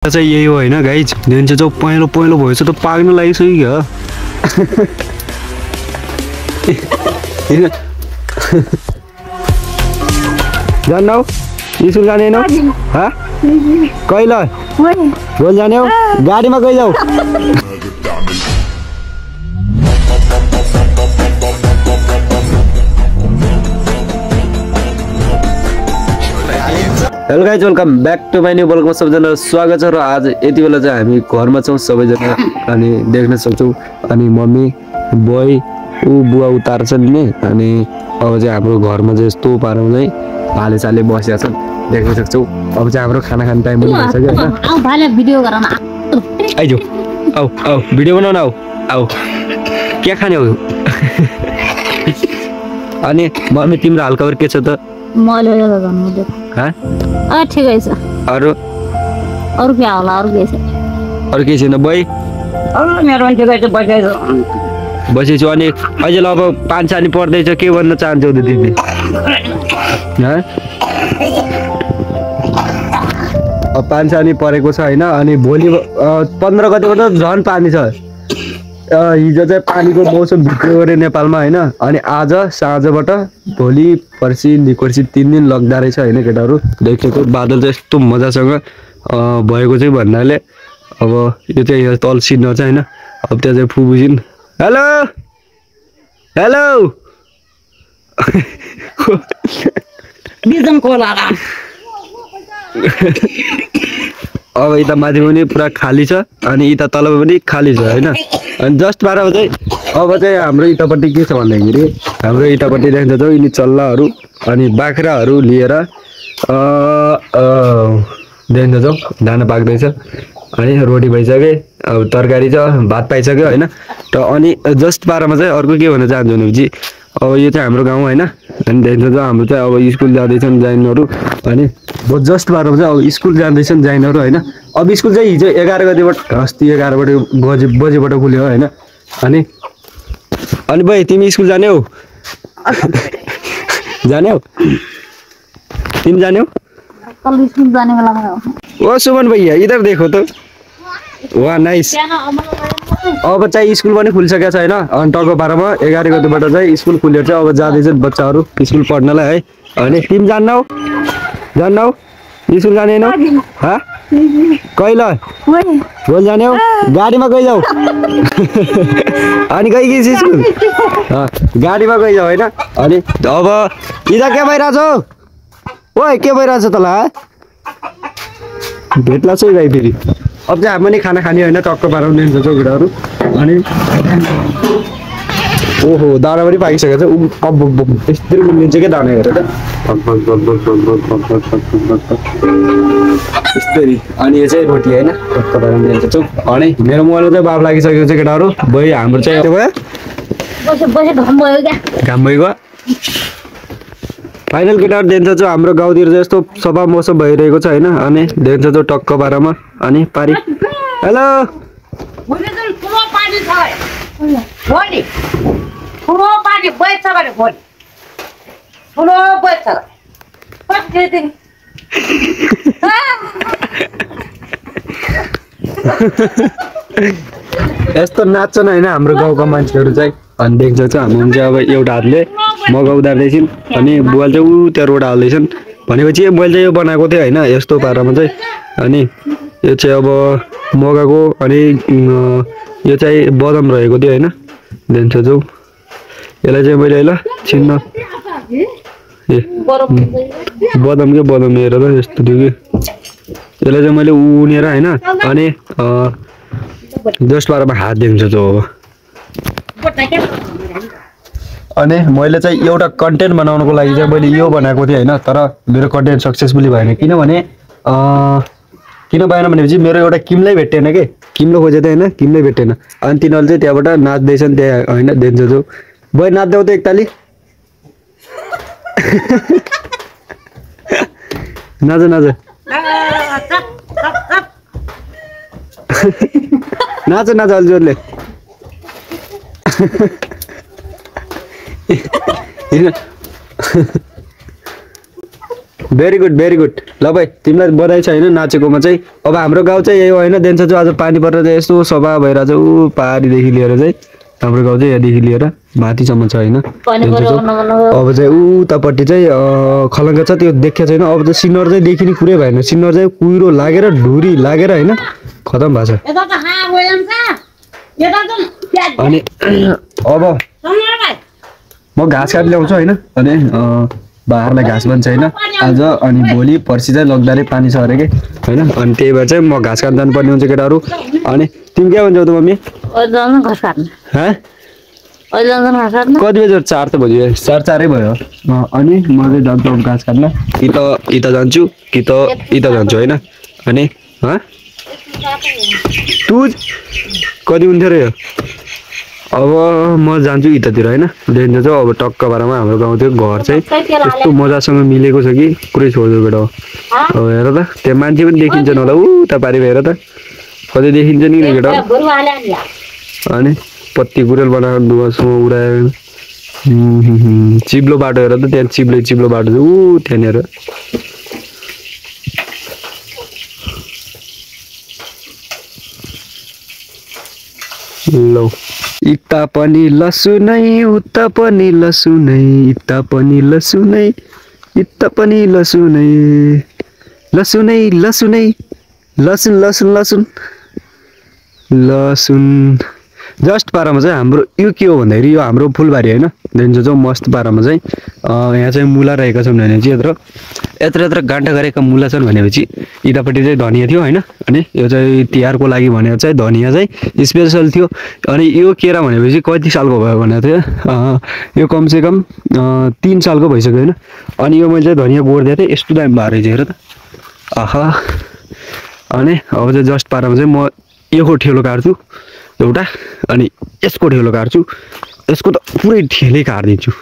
चाहिँ यही हो हैन गाइज देन चाहिँ पहिलो पहिलो भएछ त पाग्न लागिसक्यो जान्नौ स्कुल जाने न ह कहिले बोल जाने हो गाडीमा गइ जाऊ hello guys welcome back to my new ब्लगमा सबैजना स्वागत छ र आज यति बेला चाहिँ हामी घरमा छौँ सबैजना अनि देख्न सक्छौँ अनि मम्मी बोय बुवा उतार छन् नि अनि अब चाहिँ हाम्रो घरमा चाहिँ यस्तो पारामा चाहिँ भाले साले बसेका छन् देख्न सक्छौँ अब चाहिँ हाम्रो खाना खाने टाइम पनि भइसक्यो हैन आउ भाले भिडियो गरौँ आइजो आउ आउ भिडियो बनाउन आउ आउ के खाने हो अनि मम्मी तिम्रो हालखबर के छ त मैले गर्नु दे ह ठिकै छ अरु के होला अरु के छैन बोय मेरो पनि ठिकै छ बसेछु अनि अहिले अब पानी पर्दैछ के भन्न चाहन्छौ त तिमी ह अब पानी परेको छ हैन अनि भोलि 15 गतेबाट झन् पानी छ हिजो चाहिँ पानीको मौसम भित्र गरे नेपालमा हैन अनि आज साँझबाट भोलि पर्सि निकोर्सि 3 दिन लाग्दा रहेछ हैन केटाहरु देखेको बादल चाहिँ यस्तो मजासँग भएको चाहिँ भन्नाले अब यो चाहिँ यहाँ तल सिन छ हैन अब त्यहाँ चाहिँ फुबुसिन हेलो हेलो बिजन कोला अब यता माथि पनि पुरा खाली छ अनि यता तल पनि खाली छ हैन अनि जस्ट बाह्र चाहिँ अब चाहिँ हाम्रो यतापट्टि के छ भन्दाखेरि हाम्रो यतापट्टि देख्दै छ यिनी चल्लाहरू अनि बाख्राहरू लिएर देख्दै छ दाना पाक्दैछ अनि रोटी भइसक्यो अब तरकारी छ भात पाइसक्यो हैन त अनि जस्ट बाह्रमा चाहिँ अर्को के भन्न चाहन्छु भनेपछि अब यो चाहिँ हाम्रो गाउँ हैन अनि देख्दै छ हाम्रो चाहिँ अब स्कुल जाँदैछन् जाइनहरू अनि जस्ट बाह्रमा चाहिँ अब स्कुल जाँदैछन् जाइनहरू हैन अब स्कुल चाहिँ हिजो 11 गतेबाट अस्ति 11 बजेबाट खुल्यो हैन अनि भाइ तिमी स्कुल जाने हो जाने हो तिमी जाने हो कल स्कुल जाने वाला मैं ओ सुमन भैया इधर देखो तो वाह नाइस अब चाहिँ स्कुल पनि खुलिसकेको छ हैन अनि टको 12 मा 11 गतेबाट चाहिँ स्कुल खुलेर चाहिँ अब जाँदैछन् बच्चाहरू स्कुल पढ्नलाई है अनि तिमी जान्नौ स्कुल जाने न ह कहिले बोल जाने हो गाडीमा गइ जाऊ अनि गइ स्कुल गाडीमा गइ जाऊ हैन अनि अब इदा के भइराछ ओइ के भइराछ तला भेट्ला छ गाई फेरि अब चाहिँ हामी पनि खाना खाने हैन टक्क पाराउन दिन्छ केटाहरु अनि ओहो दाना पनि पाकिसकेको छ अब यस्तरी मिल्छ के दाना हेरेर यस्तरी अनि यो चाहिँ रोटी हैन टक्क पाराउन दिन्छ अनि मेरो मोबाइलमा चाहिँ बाफ लागिसकेको छ केटाहरु भइ हाम्रो चाहिँ त्यो भयो घाम भइगयो फाइनल केटाहरु देख्छ चाहिँ हाम्रो गाउँतिर चाहिँ यस्तो सफा मौसम भइरहेको छ हैन अनि देख्छ चाहिँ टक्क पारामा अनि पारी हेलो यस्तो नाच्छन् हैन हाम्रो गाउँका मान्छेहरू चाहिँ अनि देख्छ चाहिँ हामी चाहिँ अब एउटा हातले मगा उदार्दैछन् अनि बुवाले चाहिँ उ त्यो रोड हाल्दैछन् भनेपछि मैले चाहिँ यो बनाएको थिएँ हैन यस्तो पारामा चाहिँ अनि यो चाहिँ अब मगाको अनि यो चाहिँ बदाम रहेको थियो हैन देख्छ जो यसलाई चाहिँ मैले ल छिन्न ए बदाम हेर त यस्तो थियो कि यसलाई चाहिँ मैले उनेर हैन अनि जस्ट बाह्रमा हात दिन्छ जो अनि मैले चाहिँ एउटा कन्टेन्ट बनाउनको लागि चाहिँ मैले यो बनाएको थिएँ हैन तर मेरो कन्टेन्ट सक्सेसफुली भएन किनभने किन भएन भनेपछि मेरो एउटा किमलाई भेटेन के किमलो खोजे थिएँ हैन किमलाई भेटेन अनि तिनीहरूले चाहिँ त्यहाँबाट नाच्दैछन् त्यहाँ हैन देख्छ जो बोय नाच्दै त एकताली नाच नाच नाच नाच अलि जोडले भेरी गुड ल भाइ तिमीलाई बधाई छ होइन नाचेकोमा चाहिँ। अब हाम्रो गाउँ चाहिँ यही हो होइन। देन्छ चाहिँ आज पानी परेर चाहिँ यस्तो सफा भइरहेछ ऊ पारीदेखि लिएर चाहिँ हाम्रो गाउँ चाहिँ यहाँदेखि लिएर माथिसम्म छ होइन। अब चाहिँ उतापट्टि चाहिँ खलङ्गा छ त्यो देखेको छैन। अब चाहिँ सिनर चाहिँ देखिने कुरै भएन। सिनर चाहिँ कुहिरो लागेर ढुरी लागेर होइन खतम भएको छ। अनि अब म घाँस काट ल्याउँछु होइन। अनि बाख्रालाई घाँस पनि छैन आज। अनि भोलि पर्सि चाहिँ लग्दाले पानी छ अरे कि होइन। अनि त्यही भएर चाहिँ म घाँस काट्न जानुपर्ने हुन्छ केटाहरू। अनि तिमी के भन्छौ त मम्मी? घाँस काट्नु कति बजी? 4 त बज्यो 4 भयो। अनि म चाहिँ जान्छु घाँस काट्न। कि त यता जान्छु कि त यता जान्छु होइन। अनि तुज कति हुन्थ्यो र यो? अब म जान्छु यतातिर होइन। देखिन्छ चाहिँ अब टक्क बारामा हाम्रो गाउँतिर घर चाहिँ यस्तो मजासँग मिलेको छ कि पुरै छोडिदियो केटा हो। अब हेर त त्यहाँ मान्छे पनि देखिन्छन् होला उता पारि हेर त कतै देखिन्छ नि केटा। अनि पत्ती गुरेल बनाएर धुवासँग उडायो। चिप्लो बाटो हेर त त्यहाँ चिप्लो बाटो छ ऊ त्यहाँनिर। लौ इता पनि लसुनै उता पनि लसुनै इता पनि लसुनै इता पनि लसुनै लसुनै लसुनै लसुन लसुन लसुन लसुन। जस्ट पारामा चाहिँ हाम्रो यो के हो भन्दाखेरि यो हाम्रो फुलबारी होइन। देखिन्छ चाहिँ मस्त पारामा चाहिँ यहाँ चाहिँ मुला रहेका छन् भने चाहिँ यत्रो गाँठा गरेका मुला छन् भनेपछि यतापट्टि चाहिँ धनियाँ थियो होइन। अनि यो चाहिँ तिहारको लागि भनेर चाहिँ धनियाँ चाहिँ स्पेसल थियो। अनि यो केरा भनेपछि कति सालको भयो भनेको थियो? यो कमसेकम 3 सालको भइसक्यो होइन। अनि यो मैले चाहिँ धनियाँ गोड्दै थिएँ यस्तो दामी भएर चाहिँ हेर त आहा। अनि अब चाहिँ जस्ट पारामा चाहिँ म योको ठेलो काट्छु एउटा। अनि यसको ठेलो काट्छु। यसको त पुरै ठेलै काटिदिन्छु।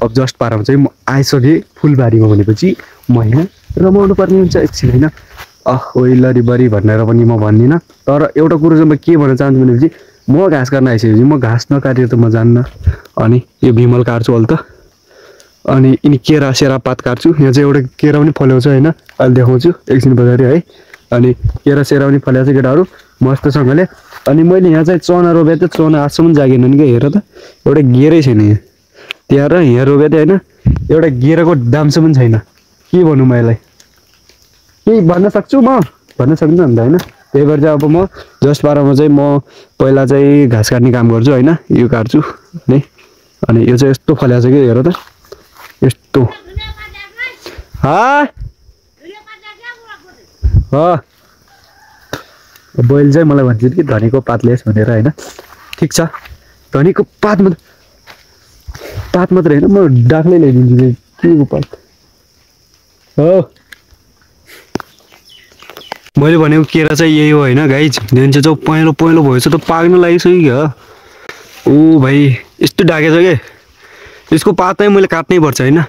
अब जस्ट पारामा चाहिँ म आइसकेँ फुलबारीमा भनेपछि म यहाँ रमाउनु पर्ने हुन्छ एकछिन होइन। लरिबरी भनेर पनि म भन्दिनँ। तर एउटा कुरो चाहिँ म के भन्न चाहन्छु भनेपछि म घाँस काट्न आइसकेपछि म घाँस नकाटेर त म जान्न। अनि यो बिमल काट्छु अहिले त। अनि यिनी केरा सेरा पात काट्छु। यहाँ चाहिँ एउटा केरा पनि फल्याउँछ होइन। अहिले देखाउँछु एकछिन बजारे है। अनि केरा सेरा पनि फल्याएको छ केटाहरू मस्तसँगले। अनि मैले यहाँ चाहिँ चना रोपेँ त चना आजसम्म जागेन नि क्या। हेर त एउटा गेरै छैन यहाँ। त्यहाँ र यहाँ रोपेँ त होइन एउटा गेराको दामसम्म छैन। के भनौँ म यसलाई? केही भन्न सक्छु म? भन्न सक्छु नि त होइन। त्यही भएर चाहिँ अब म जस्ट पारामा चाहिँ म पहिला चाहिँ घाँस काट्ने काम गर्छु होइन। यो काट्छु है। अनि यो चाहिँ यस्तो फल्याएको छ कि हेर त यस्तो। बैल चाहिँ मलाई भन्छ कि धनीको पात ल्याएस् भनेर होइन। ठिक छ धनीको पात मात्रै होइन म डाक्लै ल्याइदिन्छु। के को पात हो? मैले भनेको केरा चाहिँ यही हो होइन गाइज। देखिन्छ चाहिँ पहेँलो भएछ त पाक्न लागिसक्यो क्या। ओ भाइ यस्तो ढाकेछ के यसको पात चाहिँ मैले काट्नै पर्छ होइन।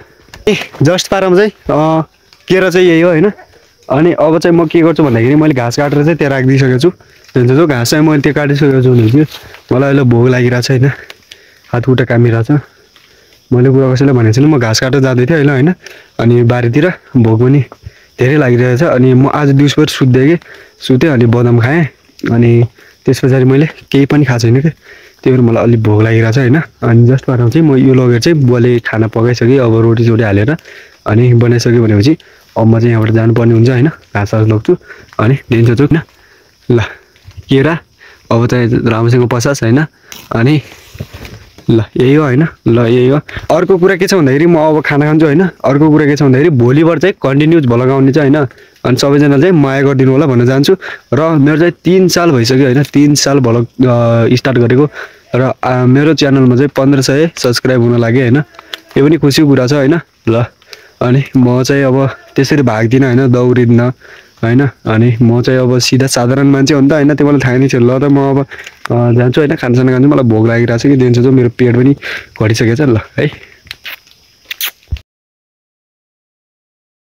जस्ट पारामा चाहिँ केरा चाहिँ यही हो होइन। अनि अब चाहिँ म के गर्छु भन्दाखेरि मैले घाँस काटेर चाहिँ त्यहाँ राखिदिइसकेको छु। देखिन्छ जो घाँस चाहिँ मैले त्यो काटिसकेको छु भनेपछि मलाई अहिले भोक लागिरहेको छ होइन। हात खुट्टा कामिरहेको छ। मैले कुरा कसैलाई भनेको छैन म घाँस काटेर जाँदै थिएँ होइन। अनि बारीतिर भोक पनि धेरै लागिरहेको छ। अनि म आज दिउँसभर सुतेँ अनि बदाम खाएँ। अनि त्यस पछाडि मैले केही पनि खाएको छैन क्या। त्यही भएर मलाई अलिक भोक लागिरहेको छ होइन। अनि जस्ट पारामा चाहिँ म यो लगेर चाहिँ बुवाले खाना पकाइसकेँ। अब रोटी सोटी हालेर अनि बनाइसक्यो भनेपछि अब म चाहिँ यहाँबाट जानुपर्ने हुन्छ होइन। घाँस लग्छु अनि दिन्छ चुक न ल केरा अब चाहिँ राम्रोसँग पसास होइन। अनि ल यही हो होइन। ल यही हो। अर्को कुरा के छ भन्दाखेरि म अब खाना खान्छु होइन। अर्को कुरा के छ भन्दाखेरि भोलिबाट चाहिँ कन्टिन्युज भ्लग आउने चाहिँ होइन। अनि सबैजनाले चाहिँ माया गरिदिनु होला भन्न चाहन्छु। र मेरो चाहिँ 3 साल भइसक्यो होइन। 3 साल भ्लग स्टार्ट गरेको र मेरो च्यानलमा चाहिँ 1500 सब्सक्राइब हुन लाग्यो होइन। यो पनि खुसीको कुरा छ होइन। ल अनि म चाहिँ अब त्यसरी भाग्दिनँ होइन दौडिदिनँ होइन। अनि म चाहिँ अब सिधा साधारण मान्छे हो नि त होइन। त्यो मलाई थाहा नै थियो। ल त म अब जान्छु होइन खानासाना खान्छु। मलाई भोक लागिरहेको छ कि दिन्छ जो मेरो पेट पनि घटिसकेको छ ल है।